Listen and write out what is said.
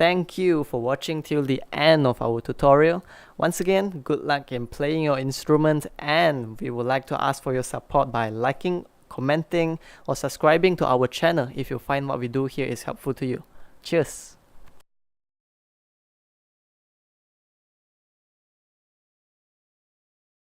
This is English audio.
Thank you for watching till the end of our tutorial. Once again, good luck in playing your instrument, and we would like to ask for your support by liking, commenting, or subscribing to our channel if you find what we do here is helpful to you. Cheers!